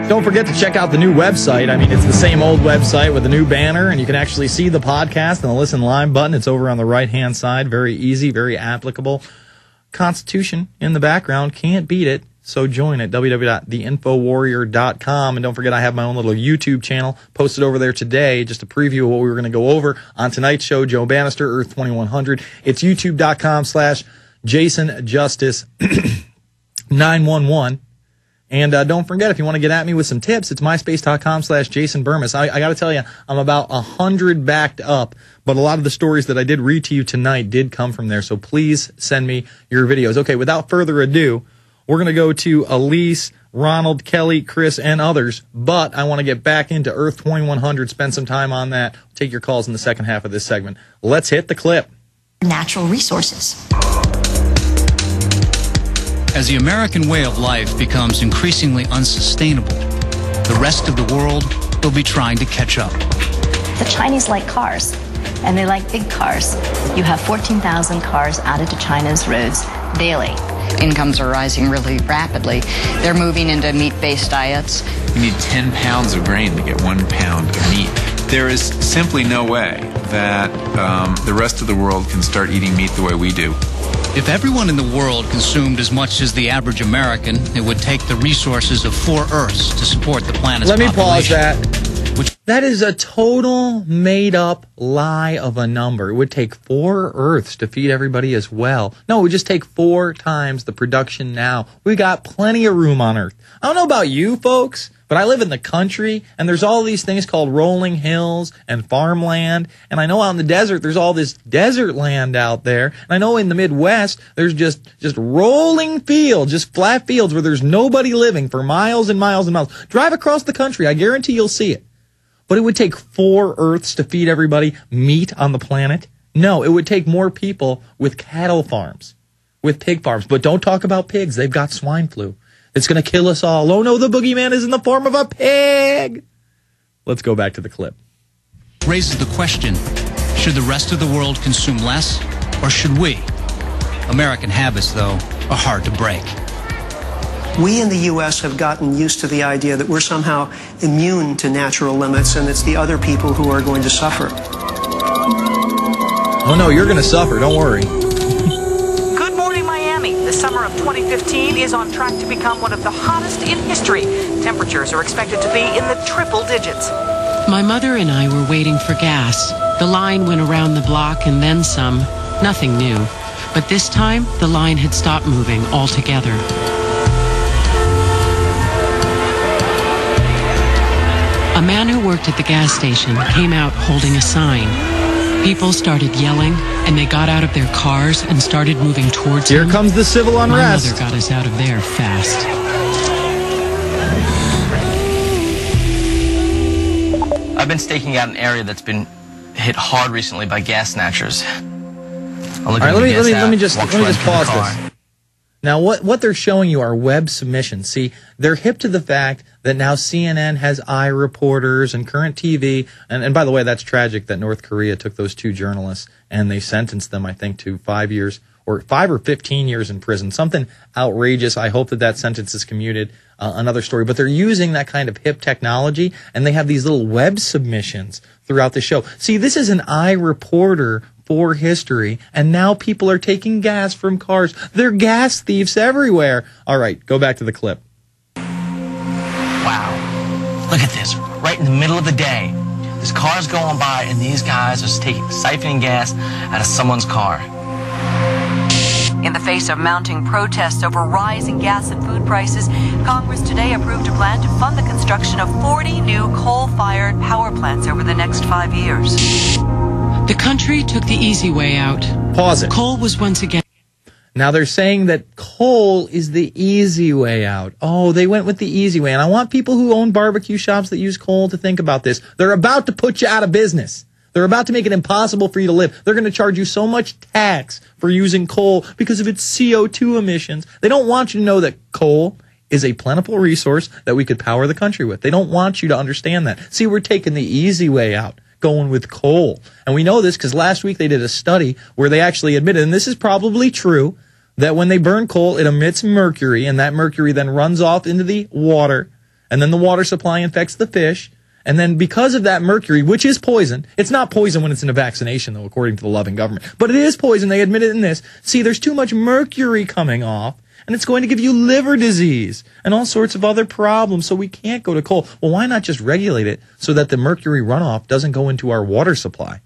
Don't forget to check out the new website. I mean, it's the same old website with a new banner, and you can actually see the podcast and the Listen Live button. It's over on the right-hand side. Very easy, very applicable. Constitution in the background. Can't beat it. So join it, www.theinfowarrior.com. And don't forget, I have my own little YouTube channel posted over there today, just a preview of what we were going to go over on tonight's show, Joe Banister, Earth 2100. It's youtube.com/JasonJustice911. And don't forget, if you want to get at me with some tips, it's myspace.com/Jason Bermas. I got to tell you, I'm about 100 backed up, but a lot of the stories that I did read to you tonight did come from there. So please send me your videos. Okay, without further ado, we're going to go to Elise, Ronald, Kelly, Chris, and others, but I want to get back into Earth 2100, spend some time on that. Take your calls in the second half of this segment. Let's hit the clip. Natural resources. As the American way of life becomes increasingly unsustainable, the rest of the world will be trying to catch up. The Chinese like cars, and they like big cars. You have 14,000 cars added to China's roads daily. Incomes are rising really rapidly. They're moving into meat-based diets. You need 10 pounds of grain to get 1 pound of meat. There is simply no way that the rest of the world can start eating meat the way we do. If everyone in the world consumed as much as the average American, it would take the resources of 4 Earths to support the planet's population. Let me pause that. That is a total made-up lie of a number. It would take 4 Earths to feed everybody as well. No, it would just take 4 times the production now. We got plenty of room on Earth. I don't know about you folks, but I live in the country, and there's all these things called rolling hills and farmland. And I know out in the desert, there's all this desert land out there. And I know in the Midwest, there's just rolling fields, just flat fields where there's nobody living for miles and miles and miles. Drive across the country. I guarantee you'll see it. But it would take 4 Earths to feed everybody meat on the planet? No, it would take more people with cattle farms, with pig farms. But don't talk about pigs. They've got swine flu. It's going to kill us all. Oh, no, the boogeyman is in the form of a pig. Let's go back to the clip. Raises the question, should the rest of the world consume less, or should we? American habits, though, are hard to break. We in the U.S. have gotten used to the idea that we're somehow immune to natural limits, and it's the other people who are going to suffer. Oh, no, you're going to suffer. Don't worry. Good morning, Miami. The summer of 2015 is on track to become one of the hottest in history. Temperatures are expected to be in the triple digits. My mother and I were waiting for gas. The line went around the block and then some. Nothing new. But this time, the line had stopped moving altogether. A man who worked at the gas station came out holding a sign. People started yelling, and they got out of their cars and started moving towards him. Here comes the civil unrest. My mother got us out of there fast. I've been staking out an area that's been hit hard recently by gas snatchers. All right, let me just pause this. Now, what they're showing you are web submissions. See, they're hip to the fact that now CNN has iReporters and Current TV. And by the way, that's tragic that North Korea took those 2 journalists and they sentenced them, I think, to 5 years or 5 or 15 years in prison. Something outrageous. I hope that sentence is commuted. Another story. But they're using that kind of hip technology, and they have these little web submissions throughout the show. See, this is an iReporter for history, and now people are taking gas from cars. They're gas thieves everywhere. All right, go back to the clip. Wow. Look at this. Right in the middle of the day. This car's going by, and these guys are siphoning gas out of someone's car. In the face of mounting protests over rising gas and food prices, Congress today approved a plan to fund the construction of 40 new coal-fired power plants over the next 5 years. The country took the easy way out. Pause it. Coal was once again... Now they're saying that coal is the easy way out. Oh, they went with the easy way. And I want people who own barbecue shops that use coal to think about this. They're about to put you out of business. They're about to make it impossible for you to live. They're going to charge you so much tax for using coal because of its CO2 emissions. They don't want you to know that coal is a plentiful resource that we could power the country with. They don't want you to understand that. See, we're taking the easy way out, going with coal. And we know this because last week they did a study where they actually admitted, and this is probably true, that when they burn coal, it emits mercury, and that mercury then runs off into the water. and then the water supply infects the fish. And then because of that mercury, which is poison, it's not poison when it's in a vaccination, though, according to the loving government, but it is poison. They admit it in this. See, there's too much mercury coming off, and it's going to give you liver disease and all sorts of other problems, so we can't go to coal. Well, why not just regulate it so that the mercury runoff doesn't go into our water supply?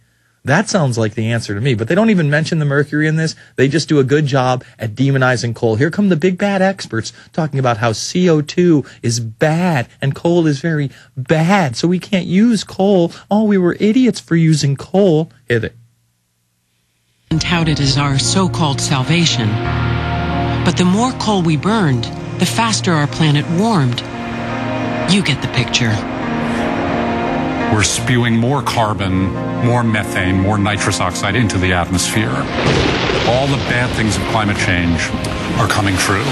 That sounds like the answer to me, but they don't even mention the mercury in this. They just do a good job at demonizing coal. Here come the big bad experts talking about how CO2 is bad and coal is very bad, so we can't use coal. Oh, we were idiots for using coal. Hit it. And touted as our so-called salvation. But the more coal we burned, the faster our planet warmed. You get the picture. We're spewing more carbon, more methane, more nitrous oxide into the atmosphere. All the bad things of climate change are coming true.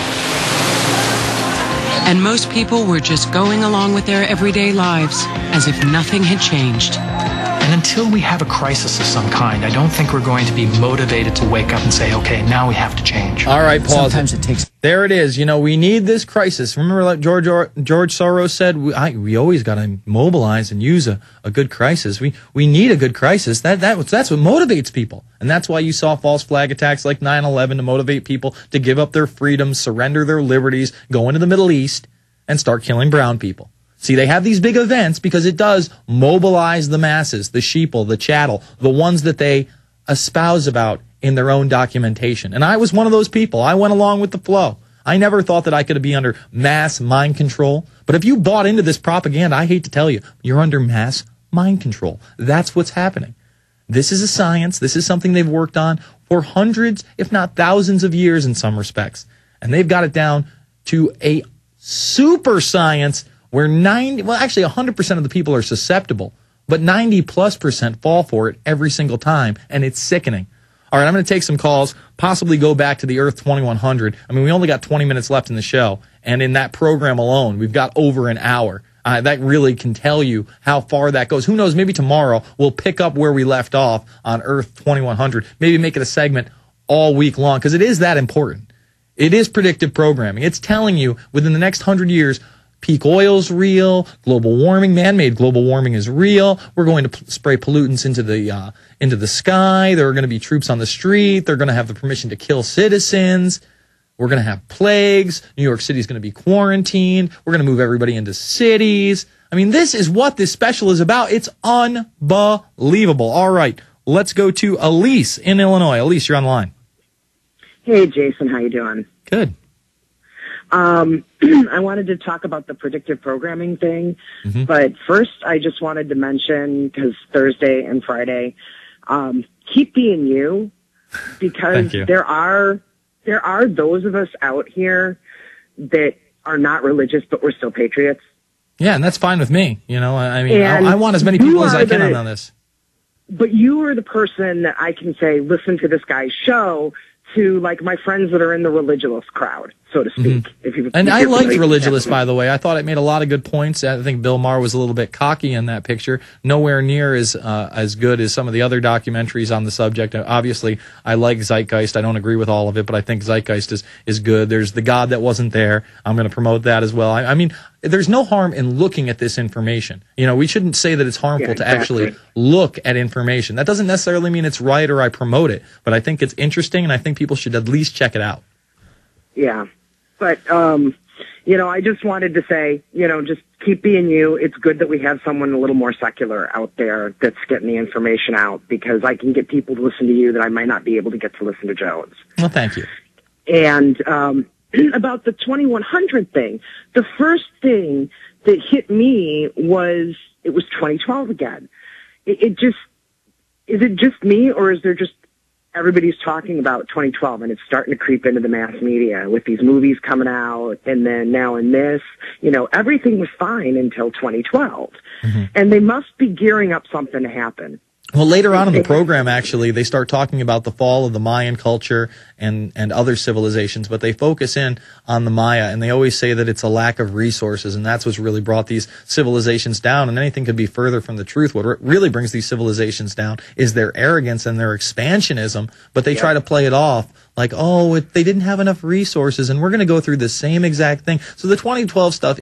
And most people were just going along with their everyday lives as if nothing had changed. And until we have a crisis of some kind, I don't think we're going to be motivated to wake up and say, okay, now we have to change. All right, pause. Sometimes it takes... There it is. You know, we need this crisis. Remember, like George Soros said, we always got to mobilize and use a good crisis. We need a good crisis. That's what motivates people. And that's why you saw false flag attacks like 9/11 to motivate people to give up their freedoms, surrender their liberties, go into the Middle East, and start killing brown people. See, they have these big events because it does mobilize the masses, the sheeple, the chattel, the ones that they espouse about in their own documentation. And I was one of those people. I went along with the flow. I never thought that I could be under mass mind control. But if you bought into this propaganda, I hate to tell you, you're under mass mind control. That's what's happening. This is a science. This is something they've worked on for hundreds, if not thousands of years in some respects. And they've got it down to a super science where 100% of the people are susceptible, but 90+% fall for it every single time, and it's sickening. All right, I'm going to take some calls, possibly go back to the Earth 2100. I mean, we only got 20 minutes left in the show, and in that program alone, we've got over an hour. That really can tell you how far that goes. Who knows, maybe tomorrow we'll pick up where we left off on Earth 2100, maybe make it a segment all week long, because it is that important. It is predictive programming. It's telling you within the next 100 years, peak oil's real, global warming, man-made global warming is real. We're going to spray pollutants into the sky. There are going to be troops on the street. They're going to have the permission to kill citizens. We're going to have plagues. New York City is going to be quarantined. We're going to move everybody into cities. I mean, this is what this special is about. It's unbelievable. All right, let's go to Elise in Illinois. Elise, you're on the line. Hey, Jason, how you doing? Good. I wanted to talk about the predictive programming thing, but first I just wanted to mention, because Thursday and Friday, keep being you, because there are those of us out here that are not religious, but we're still patriots. Yeah, and that's fine with me. You know, I mean, I want as many people as I can on this. But you are the person that I can say, listen to this guy's show, to like my friends that are in the religious crowd, so to speak. And I liked Religulous, by the way. I thought it made a lot of good points. I think Bill Maher was a little bit cocky in that picture. Nowhere near as good as some of the other documentaries on the subject. Obviously, I like Zeitgeist. I don't agree with all of it, but I think Zeitgeist is good. There's The God That Wasn't There. I'm going to promote that as well. I mean, there's no harm in looking at this information. You know, we shouldn't say that it's harmful to actually look at information. That doesn't necessarily mean it's right or I promote it, but I think it's interesting, and I think people should at least check it out. Yeah. But, you know, I just wanted to say, you know, just keep being you. It's good that we have someone a little more secular out there that's getting the information out, because I can get people to listen to you that I might not be able to get to listen to Jones. Well, thank you. And about the 2100 thing, the first thing that hit me was it was 2012 again. Is it just me, or is there just everybody's talking about 2012 and it's starting to creep into the mass media with these movies coming out, and then now in this, you know, everything was fine until 2012. And they must be gearing up something to happen. Well, later on in the program, actually, they start talking about the fall of the Mayan culture and other civilizations, but they focus in on the Maya, and they always say that it's a lack of resources, and that's what's really brought these civilizations down, and anything could be further from the truth. What really brings these civilizations down is their arrogance and their expansionism, but they try to play it off like, oh, they didn't have enough resources, and we're going to go through the same exact thing. So the 2012 stuff